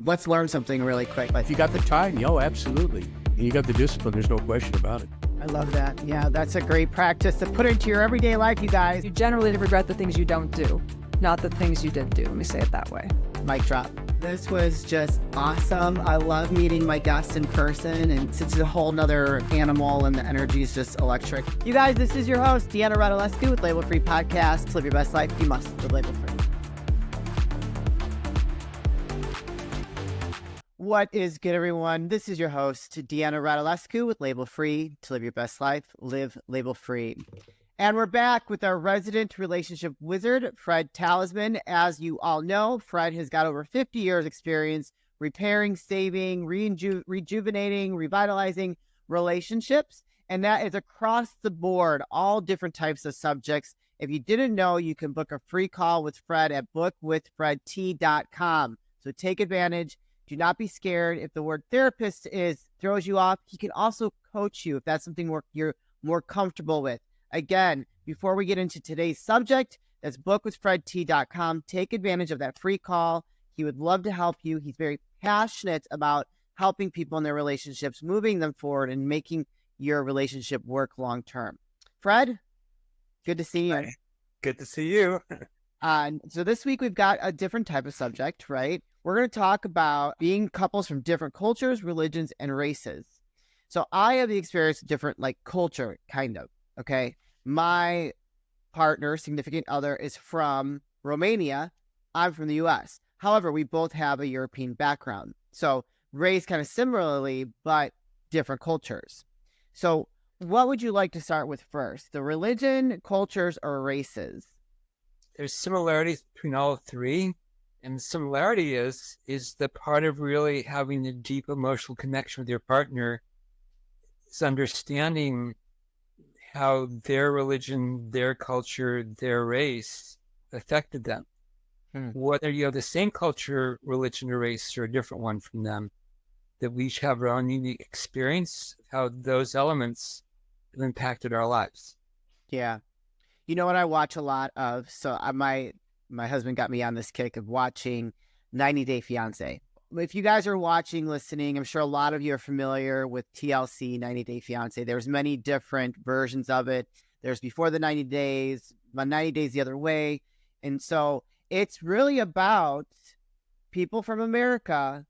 Let's learn something really quick. If you got the time, absolutely. And you got the discipline, there's no question about it. I love that. Yeah, that's a great practice to put into your everyday life, you guys. You generally regret the things you don't do, not the things you did do. Let me say it that way. Mic drop. This was just awesome. I love meeting my guests in person, and it's a whole nother animal, and the energy is just electric. You guys, this is your host, Deanna Radulescu with Label Free Podcast. To live your best life, you must live label free. What is good, everyone? This is your host, Deanna Radulescu with Label Free. To live your best life, live label free. And we're back with our resident relationship wizard, Fred Talisman. As you all know, Fred has got over 50 years experience repairing, saving, rejuvenating, revitalizing relationships. And that is across the board, all different types of subjects. If you didn't know, you can book a free call with Fred at bookwithfredT.com. So take advantage. Do not be scared. If the word therapist throws you off, he can also coach you if that's something you're more comfortable with. Again, before we get into today's subject, that's bookwithfredT.com. Take advantage of that free call. He would love to help you. He's very passionate about helping people in their relationships, moving them forward, and making your relationship work long term. Fred, good to see you. Hi. Good to see you. So this week we've got a different type of subject, right? We're going to talk about being couples from different cultures, religions, and races. So I have the experience of different, culture, kind of, okay? My partner, significant other, is from Romania. I'm from the U.S. However, we both have a European background. So raised kind of similarly, but different cultures. So what would you like to start with first? The religion, cultures, or races? There's similarities between all three. And the similarity is the part of really having a deep emotional connection with your partner is understanding how their religion, their culture, their race affected them. Whether you have the same culture, religion, or race, or a different one from them, that we each have our own unique experience of how those elements have impacted our lives. Yeah. You know what I watch a lot of? So my husband got me on this kick of watching 90 Day Fiancé. If you guys are watching, listening, I'm sure a lot of you are familiar with TLC, 90 Day Fiancé. There's many different versions of it. There's before the 90 days, 90 days the other way. And so it's really about people from America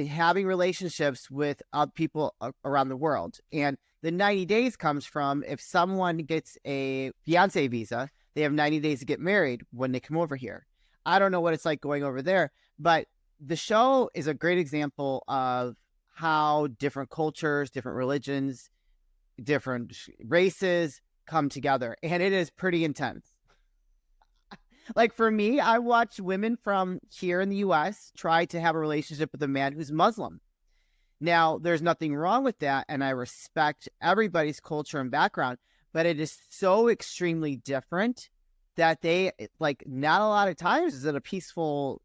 having relationships with people around the world. And the 90 days comes from if someone gets a fiancé visa, they have 90 days to get married when they come over here. I don't know what it's like going over there, but the show is a great example of how different cultures, different religions, different races come together. And it is pretty intense. Like for me, I watch women from here in the U.S. try to have a relationship with a man who's Muslim. Now, there's nothing wrong with that, and I respect everybody's culture and background, but it is so extremely different that not a lot of times is it a peaceful,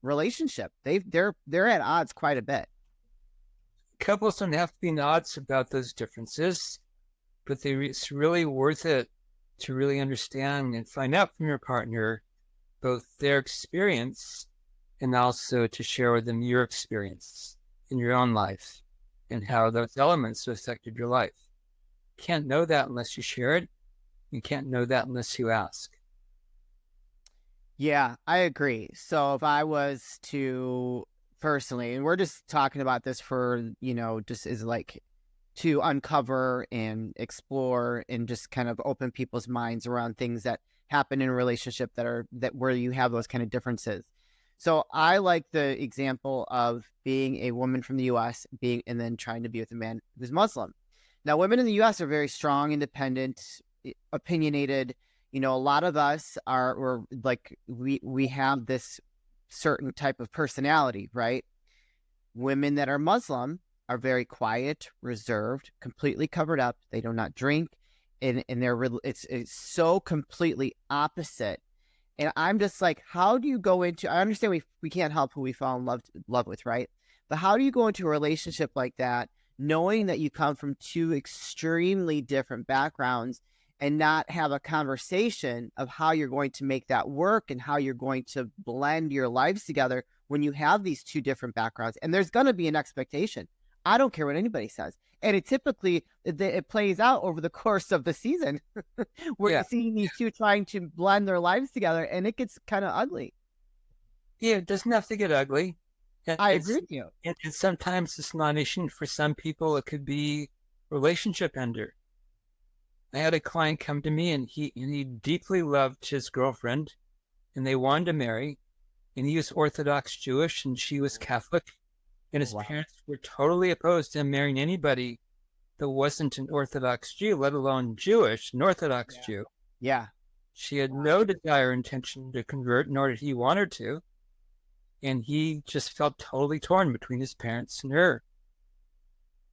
relationship. They're at odds quite a bit. Couples don't have to be at odds about those differences, but it's really worth it to really understand and find out from your partner both their experience and also to share with them your experience in your own life and how those elements have affected your life. You can't know that unless you share it. You can't know that unless you ask. Yeah, I agree. So if I was to personally, and we're just talking about this for, just as to uncover and explore and just kind of open people's minds around things that happen in a relationship that where you have those kind of differences. So I like the example of being a woman from the U.S. and then trying to be with a man who's Muslim. Now, women in the U.S. are very strong, independent, opinionated. A lot of us we have this certain type of personality, right? Women that are Muslim are very quiet, reserved, completely covered up. They do not drink, and it's so completely opposite. And I'm just like, how do you go into? I understand we can't help who we fall in love with, right? But how do you go into a relationship like that, knowing that you come from two extremely different backgrounds, and not have a conversation of how you're going to make that work and how you're going to blend your lives together when you have these two different backgrounds, and there's going to be an expectation. I don't care what anybody says. And it plays out over the course of the season. We're Yeah. seeing these two trying to blend their lives together, and it gets kind of ugly. Yeah, it doesn't have to get ugly. I agree with you. And sometimes it's not an issue. For some people, it could be relationship ender. I had a client come to me, and he deeply loved his girlfriend, and they wanted to marry, and he was Orthodox Jewish, and she was Catholic, and his Wow. parents were totally opposed to him marrying anybody that wasn't an Orthodox Jew, let alone Jewish, an Orthodox Jew. Yeah. She had no desire or intention to convert, nor did he want her to. And he just felt totally torn between his parents and her.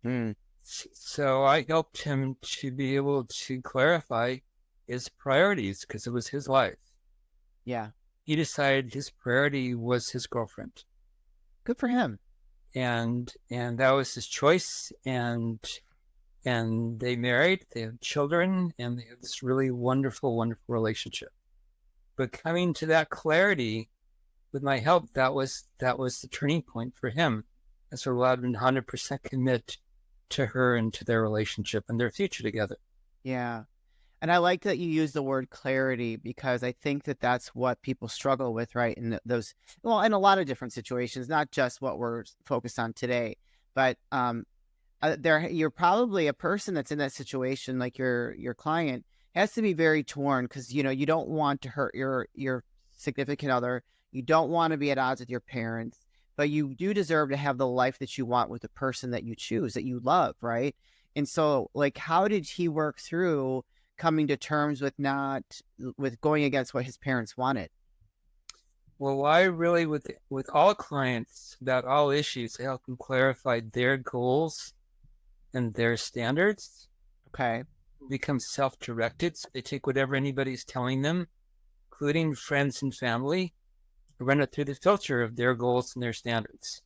Hmm. So I helped him to be able to clarify his priorities because it was his life. Yeah. He decided his priority was his girlfriend. Good for him. And that was his choice. And they married, they have children, and they have this really wonderful, wonderful relationship. But coming to that clarity with my help, that was the turning point for him. That's what allowed him to 100% commit to her and to their relationship and their future together. Yeah. And I like that you use the word clarity, because I think that that's what people struggle with, right? In in a lot of different situations, not just what we're focused on today, but you're probably a person that's in that situation, like your client has to be very torn, because you don't want to hurt your significant other. You don't want to be at odds with your parents, but you do deserve to have the life that you want with the person that you choose, that you love, right? And so, like, how did he work through coming to terms with going against what his parents wanted? Well, I really, with all clients about all issues, I help them clarify their goals and their standards, Okay. become self-directed. So they take whatever anybody's telling them, including friends and family, run it through the filter of their goals and their standards.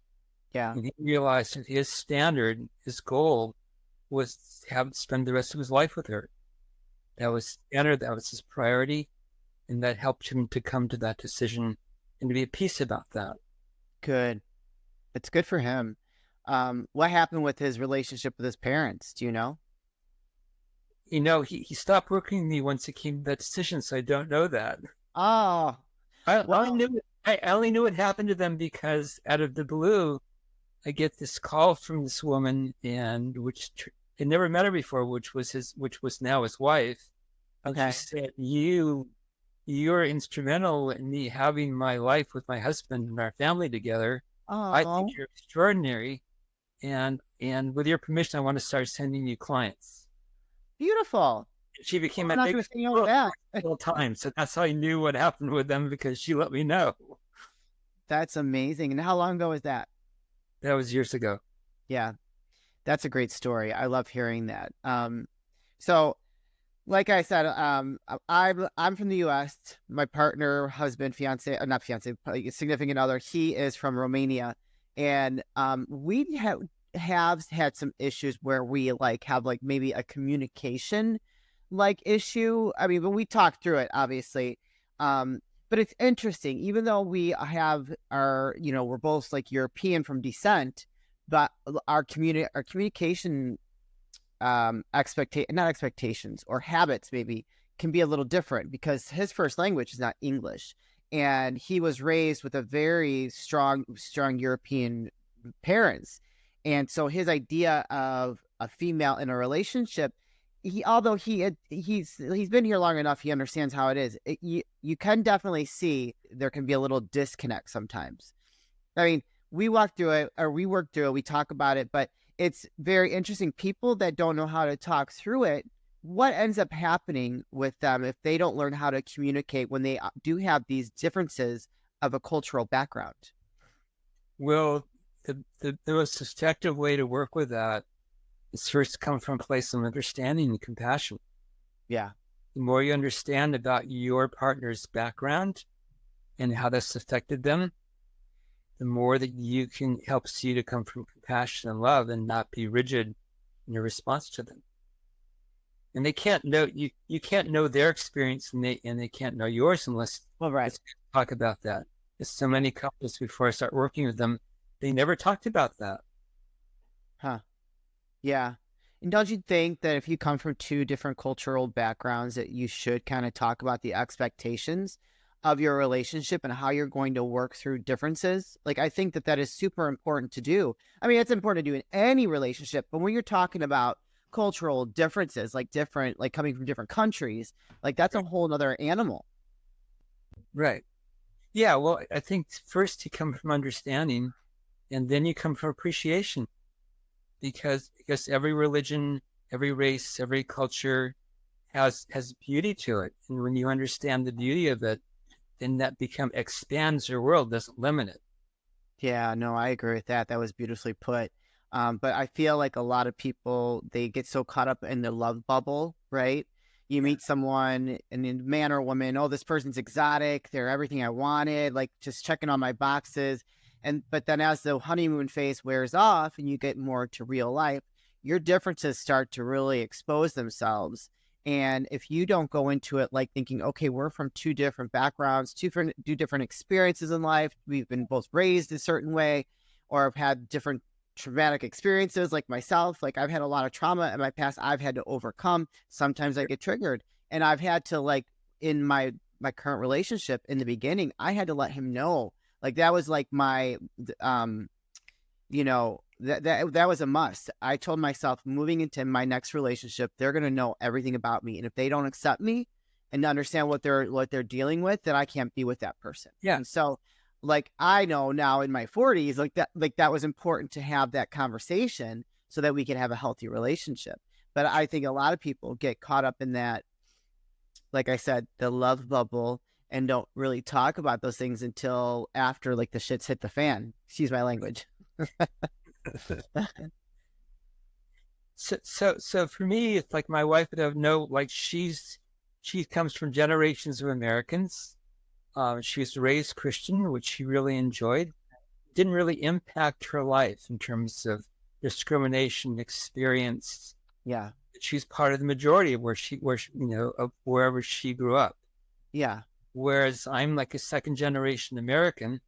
Yeah. And he realized that his standard, his goal, was to spend the rest of his life with her. That was standard, that was his priority, and that helped him to come to that decision and to be at peace about that. Good. It's good for him. What happened with his relationship with his parents? Do you know? He stopped working with me once he came to that decision, so I don't know that. Oh, I well, only knew what happened to them because out of the blue, I get this call from this woman, and I never met her before, which was now his wife. And okay. she said, "You're instrumental in me having my life with my husband and our family together. I Oh, think you're extraordinary, and with your permission, I want to start sending you clients." beautiful. She became I'm a not big going to say no to that. full time, so that's how I knew what happened with them because she let me know. That's amazing. And how long ago was that? That was years ago. Yeah, that's a great story. I love hearing that. So like I said, I'm from the U.S. My partner, husband, fiance, not fiance, significant other, he is from Romania, and we have had some issues where we have maybe a communication issue. I mean, when we talk through it, obviously, but it's interesting. Even though we're both European from descent, but our communication not expectations or habits maybe can be a little different, because his first language is not English, and he was raised with a very strong European parents, and so his idea of a female in a relationship, although he's been here long enough, he understands how it is. You can definitely see there can be a little disconnect sometimes. I mean, we work through it, we talk about it, but it's very interesting. People that don't know how to talk through it, what ends up happening with them if they don't learn how to communicate when they do have these differences of a cultural background? Well, the most effective way to work with that is first come from a place of understanding and compassion. Yeah. The more you understand about your partner's background and how that's affected them, the more that you can helps you to come from compassion and love and not be rigid in your response to them. And they can't know you can't know their experience, and they can't know yours unless Well, right. let's talk about that. There's so many couples before I start working with them, they never talked about that. Huh. Yeah. And don't you think that if you come from two different cultural backgrounds, that you should kind of talk about the expectations of your relationship and how you're going to work through differences? Like, I think that that is super important to do. I mean, it's important to do in any relationship, but when you're talking about cultural differences, like different, like coming from different countries, like that's a whole nother animal. Right. Yeah. Well, I think first you come from understanding, and then you come from appreciation, because every religion, every race, every culture has beauty to it. And when you understand the beauty of it, then that expands your world, doesn't limit it. Yeah, no, I agree with that. That was beautifully put. But I feel like a lot of people, they get so caught up in the love bubble, right? You meet someone, and then man or woman, oh, this person's exotic. They're everything I wanted, like just checking on my boxes. But then as the honeymoon phase wears off and you get more to real life, your differences start to really expose themselves. And if you don't go into it like thinking, okay, we're from two different backgrounds, two different experiences in life. We've been both raised a certain way, or have had different traumatic experiences like myself. Like I've had a lot of trauma in my past I've had to overcome. Sometimes I get triggered. And I've had to, like, in my current relationship in the beginning, I had to let him know. Like that was like my you know, that was a must. I told myself, moving into my next relationship, they're going to know everything about me, and if they don't accept me and understand what they're dealing with, then I can't be with that person. Yeah. And so, like, I know now in my 40s, like that was important to have that conversation so that we can have a healthy relationship. But I think a lot of people get caught up in that, like I said, the love bubble, and don't really talk about those things until after, like, the shit's hit the fan. Excuse my language. So for me, it's like my wife would have like she comes from generations of Americans. She was raised Christian, which she really enjoyed. Didn't really impact her life in terms of discrimination experience. Yeah. She's part of the majority of of wherever she grew up. Yeah. Whereas I'm like a second generation American,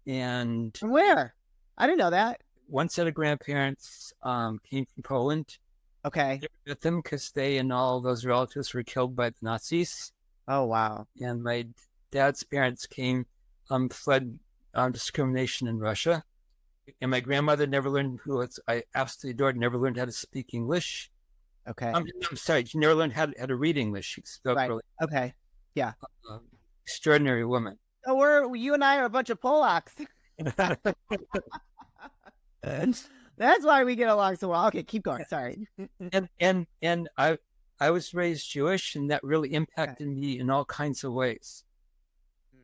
and From where? I didn't know that. one set of grandparents came from Poland. Okay. With them because they and all those relatives were killed by the Nazis. Oh, wow. And my dad's parents fled discrimination in Russia. And my grandmother never learned, I absolutely adored, never learned how to speak English. Okay. I'm sorry, she never learned how to read English. She spoke Right. really Okay. Yeah. extraordinary woman. So you and I are a bunch of Polacks. That's why we get along so well. Okay, keep going. Sorry. and I was raised Jewish, and that really impacted me in all kinds of ways.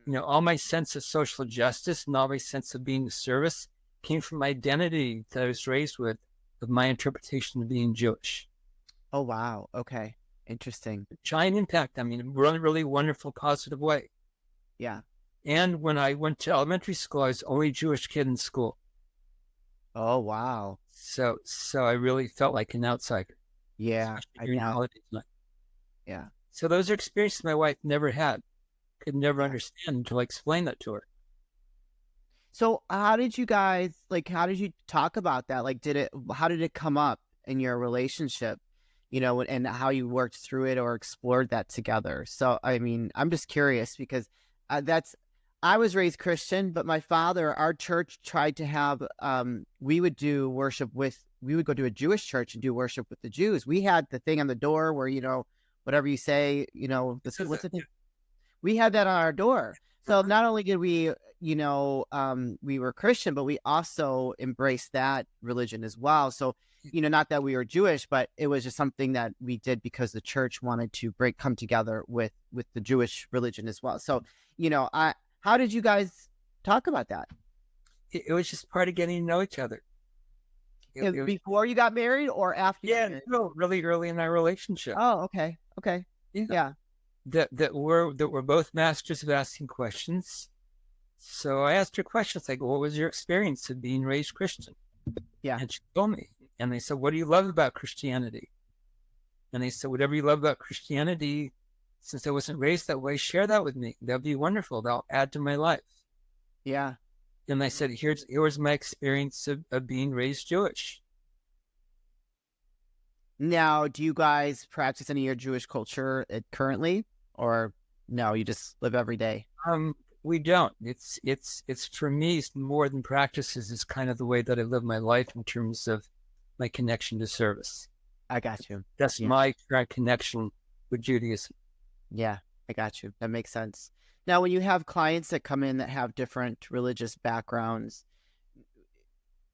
You know, all my sense of social justice and all my sense of being of service came from my identity that I was raised with, of my interpretation of being Jewish. Oh, wow. Okay. Interesting. Giant impact. I mean, really, really wonderful, positive way. Yeah. And when I went to elementary school, I was the only Jewish kid in school. Oh, wow. So I really felt like an outsider. Yeah. Especially during holiday time. Yeah. So those are experiences my wife never had, could never understand until I explained that to her. So how did you talk about that? Like, how did it come up in your relationship, and how you worked through it or explored that together? So, I mean, I'm just curious because I was raised Christian, but my father, our church tried to have, we would go to a Jewish church and do worship with the Jews. We had the thing on the door where, whatever you say, what's the thing? We had that on our door. So not only did we, we were Christian, but we also embraced that religion as well. So, not that we were Jewish, but it was just something that we did because the church wanted to come together with the Jewish religion as well. So, how did you guys talk about that? It was just part of getting to know each other. Before you got married or after? Yeah, no, really early in our relationship. Oh, okay. Okay. Yeah. That we're both masters of asking questions. So I asked her questions like, what was your experience of being raised Christian? Yeah. And she told me. And they said, what do you love about Christianity? And they said, whatever you love about Christianity, since I wasn't raised that way, share that with me. That'd be wonderful. That'll add to my life. Yeah. And I said, here's my experience of being raised Jewish. Now, do you guys practice any of your Jewish culture currently, or no? You just live every day. We don't. It's for me, it's more than practices. It's kind of the way that I live my life in terms of my connection to service. I got you. That's Yeah. my direct connection with Judaism. Yeah, I got you. That makes sense. Now, when you have clients that come in that have different religious backgrounds,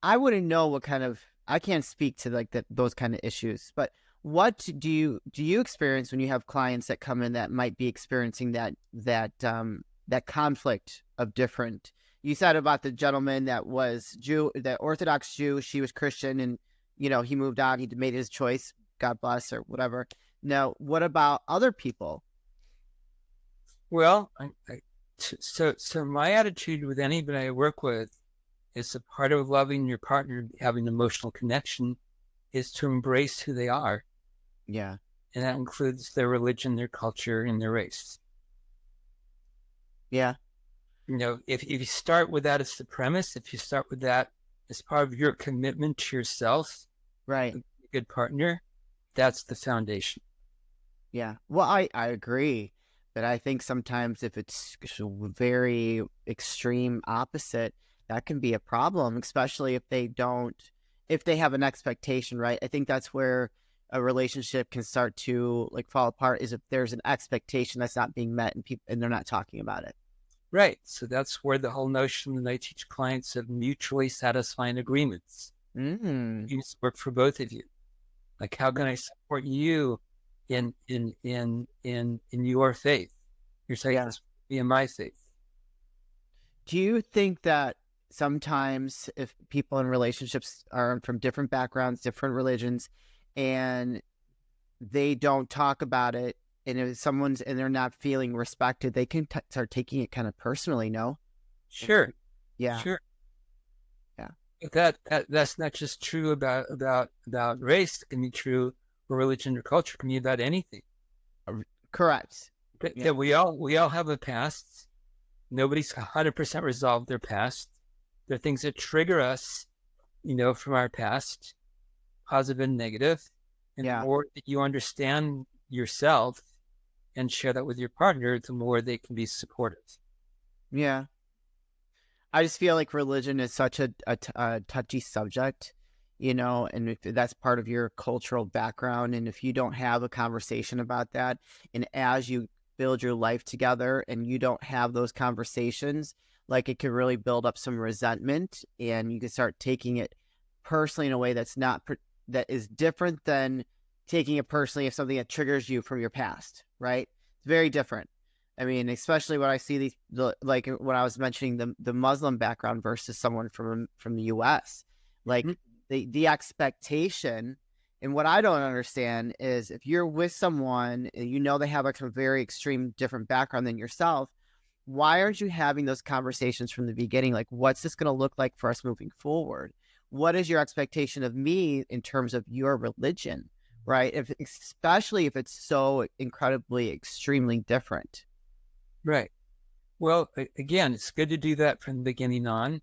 I wouldn't know what kind of, I can't speak to like those kind of issues, but what do you experience when you have clients that come in that might be experiencing that conflict of different? You said about the gentleman that was Jew, the Orthodox Jew, she was Christian, and he moved on, he made his choice, God bless, or whatever. Now, what about other people? Well, so my attitude with anybody I work with is a part of loving your partner, having emotional connection, is to embrace who they are. Yeah. And that includes their religion, their culture, and their race. Yeah. If you start with that as the premise, if you start with that as part of your commitment to yourself, Right. a good partner, that's the foundation. Yeah. Well, I agree. But I think sometimes if it's very extreme opposite, that can be a problem, especially if they have an expectation, right? I think that's where a relationship can start to like fall apart, is if there's an expectation that's not being met and they're not talking about it. Right. So that's where the whole notion that I teach clients of mutually satisfying agreements needs to work for both of you. Like, how can I support you in your faith? You're saying this would be in my faith. Do you think that sometimes if people in relationships are from different backgrounds, different religions, and they don't talk about it, and if and they're not feeling respected, they can start taking it kind of personally, no? Sure. Yeah. Sure. Yeah. But that's not just true about race. It can be true for religion or culture. It can be about anything. Correct. That we all have a past. Nobody's 100% resolved their past. There are things that trigger us, from our past, positive and negative. And the more that you understand yourself and share that with your partner, the more they can be supportive. Yeah. I just feel like religion is such a touchy subject, and if that's part of your cultural background, and if you don't have a conversation about that, and as you build your life together and you don't have those conversations, like it could really build up some resentment, and you can start taking it personally in a way that is different than taking it personally if something that triggers you from your past, right? It's very different. I mean, especially when I see like when I was mentioning the Muslim background versus someone from the U.S., like the expectation. And what I don't understand is if you're with someone and they have a very extreme different background than yourself, why aren't you having those conversations from the beginning? Like, what's this going to look like for us moving forward? What is your expectation of me in terms of your religion, right? Especially if it's so incredibly, extremely different. Right. Well, again, it's good to do that from the beginning on,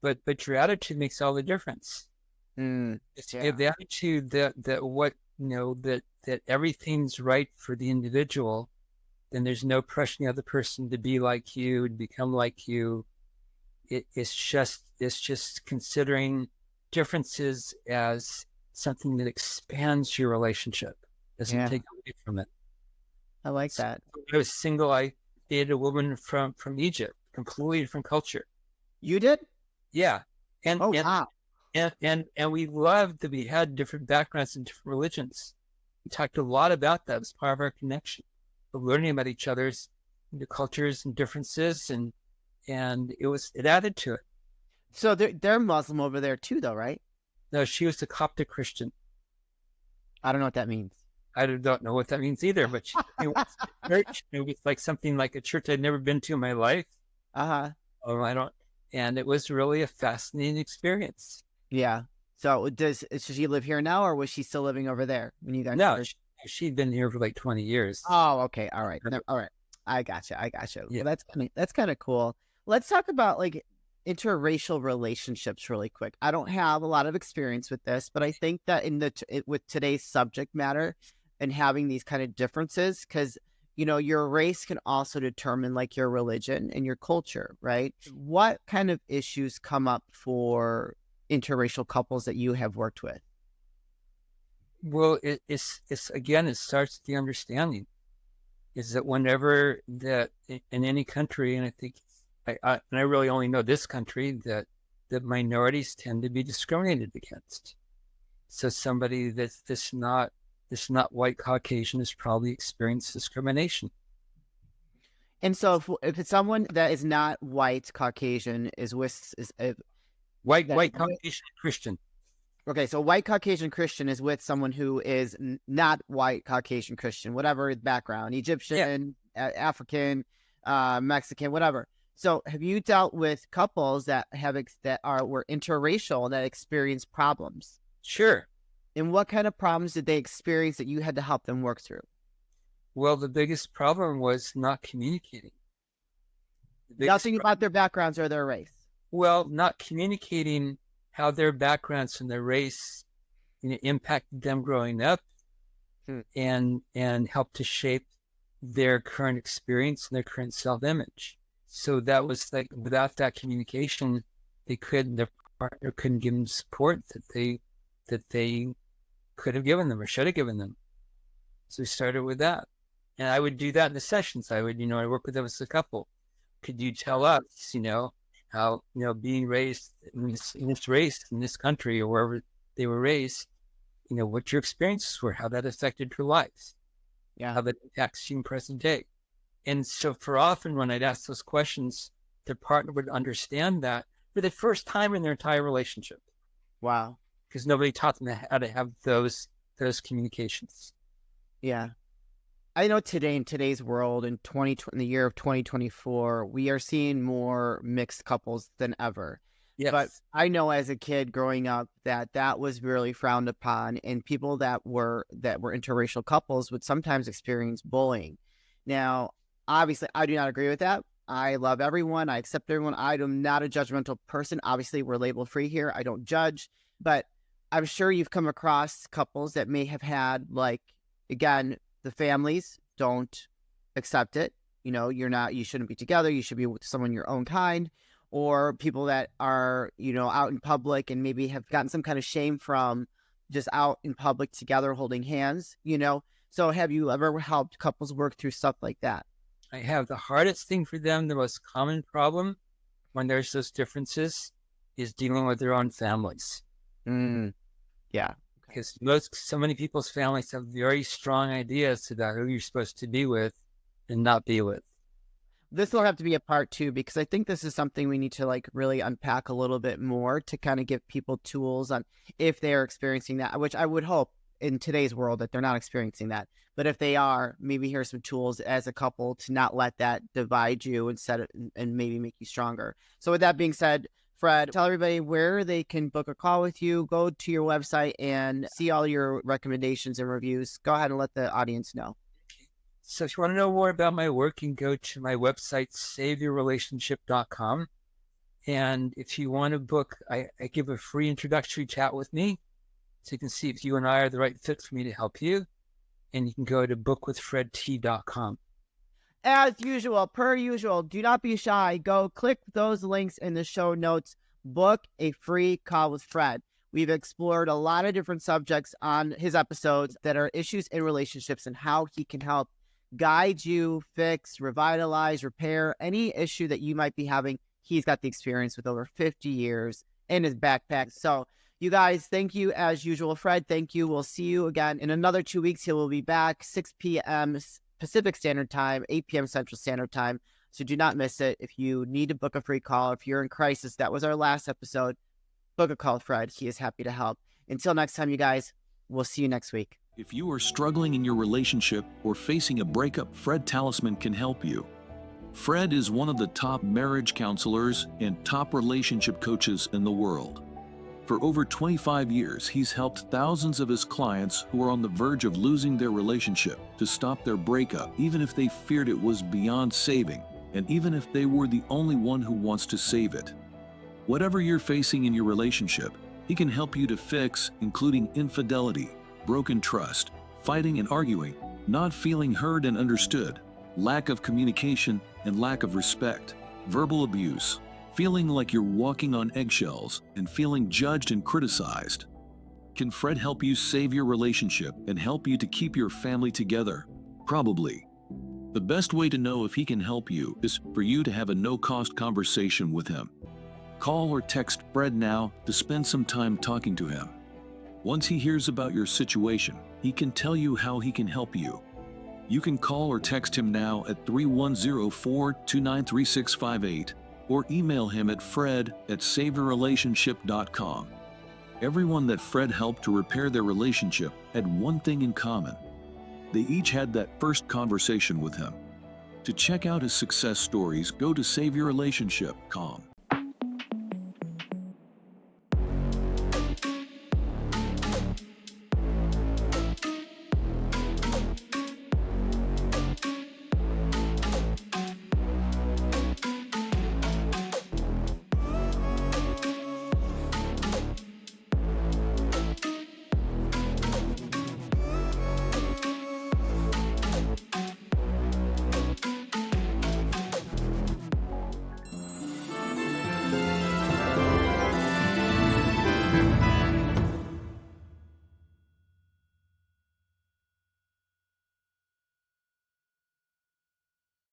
but your attitude makes all the difference. If you have the attitude that everything's right for the individual, then there's no pressuring the other person to be like you, to become like you. It's just considering differences as something that expands your relationship, doesn't take away from it. I like that. When I was single, I dated a woman from Egypt, completely different culture. You did? Yeah. Wow. And we loved that we had different backgrounds and different religions. We talked a lot about that as part of our connection, of learning about each other's cultures and differences, and it added to it. So they're Muslim over there too, though, right? No, she was a Coptic Christian. I don't know what that means. I don't know what that means either, but it was church. It was like something like a church I'd never been to in my life. And it was really a fascinating experience. Yeah. So does she live here now, or was she still living over there when you guys? No, she'd been here for like 20 years. Oh, okay. All right. All right. I gotcha. Yeah. Well, that's kind of cool. let's talk about like interracial relationships really quick. I don't have a lot of experience with this, but I think that with today's subject matter and having these kind of differences, because your race can also determine like your religion and your culture, right? What kind of issues come up for interracial couples that you have worked with? Well, it's again, it starts with the understanding is that whenever that in any country, and I think and I really only know this country, that minorities tend to be discriminated against. So somebody that's not white Caucasian has probably experienced discrimination. And so if it's someone that is not white Caucasian white Caucasian Christian. Okay, so white Caucasian Christian is with someone who is not white Caucasian Christian, whatever his background, Egyptian, African, Mexican, whatever. So have you dealt with couples that were interracial that experience problems? Sure. And what kind of problems did they experience that you had to help them work through? Well, the biggest problem was not communicating. Nothing about their backgrounds or their race. Well, not communicating how their backgrounds and their race impacted them growing up and helped to shape their current experience and their current self-image. So that was like, without that communication, their partner couldn't give them support that they could have given them or should have given them. So we started with that. And I would do that in the sessions. I would, I work with them as a couple. Could you tell us, how, being raised in this race, in this country, or wherever they were raised, what your experiences were, how that affected your lives, how that impacts you in present day. And so for often when I'd ask those questions, their partner would understand that for the first time in their entire relationship. Wow. Because nobody taught them how to have those communications. Yeah. I know today, in today's world, in the year of 2024, we are seeing more mixed couples than ever. Yes. But I know as a kid growing up that was really frowned upon, and people that were interracial couples would sometimes experience bullying. Now, obviously, I do not agree with that. I love everyone. I accept everyone. I am not a judgmental person. Obviously, we're label free here. I don't judge, but I'm sure you've come across couples that may have had, like, again, the families don't accept it. You shouldn't be together. You should be with someone your own kind, or people that are, out in public and maybe have gotten some kind of shame from just out in public together holding hands, So have you ever helped couples work through stuff like that? I have. The hardest thing for them, the most common problem when there's those differences, is dealing with their own families. Yeah. Because so many people's families have very strong ideas about who you're supposed to be with and not be with. This will have to be a part 2, because I think this is something we need to like really unpack a little bit more to kind of give people tools on if they're experiencing that, which I would hope in today's world that they're not experiencing that. But if they are, maybe here's some tools as a couple to not let that divide you and maybe make you stronger. So with that being said, Fred, tell everybody where they can book a call with you, go to your website and see all your recommendations and reviews. Go ahead and let the audience know. So if you want to know more about my work, you can go to my website, saveyourrelationship.com. And if you want to book, I give a free introductory chat with me, so you can see if you and I are the right fit for me to help you. And you can go to bookwithfredT.com. As usual, per usual, do not be shy. Go click those links in the show notes. Book a free call with Fred. We've explored a lot of different subjects on his episodes that are issues in relationships and how he can help guide you, fix, revitalize, repair any issue that you might be having. He's got the experience with over 50 years in his backpack. So you guys, thank you as usual. Fred, thank you. We'll see you again in another 2 weeks. He will be back 6 p.m. Pacific Standard Time, 8 p.m. Central Standard Time. So do not miss it. If you need to book a free call, if you're in crisis, that was our last episode, book a call with Fred. He is happy to help. Until next time, you guys, we'll see you next week. If you are struggling in your relationship or facing a breakup, Fred Talisman can help you. Fred is one of the top marriage counselors and top relationship coaches in the world. For over 25 years, he's helped thousands of his clients who are on the verge of losing their relationship to stop their breakup, even if they feared it was beyond saving. and even if they were the only one who wants to save it. Whatever you're facing in your relationship, he can help you to fix, including infidelity, broken trust, fighting and arguing, not feeling heard and understood, lack of communication and lack of respect, verbal abuse, feeling like you're walking on eggshells, and feeling judged and criticized. Can Fred help you save your relationship and help you to keep your family together? Probably. The best way to know if he can help you is for you to have a no-cost conversation with him. Call or text Fred now to spend some time talking to him. Once he hears about your situation, he can tell you how he can help you. You can call or text him now at 310-429-3658 or email him at fred@saveyourrelationship.com. Everyone that Fred helped to repair their relationship had one thing in common. They each had that first conversation with him. To check out his success stories, go to saveyourrelationship.com.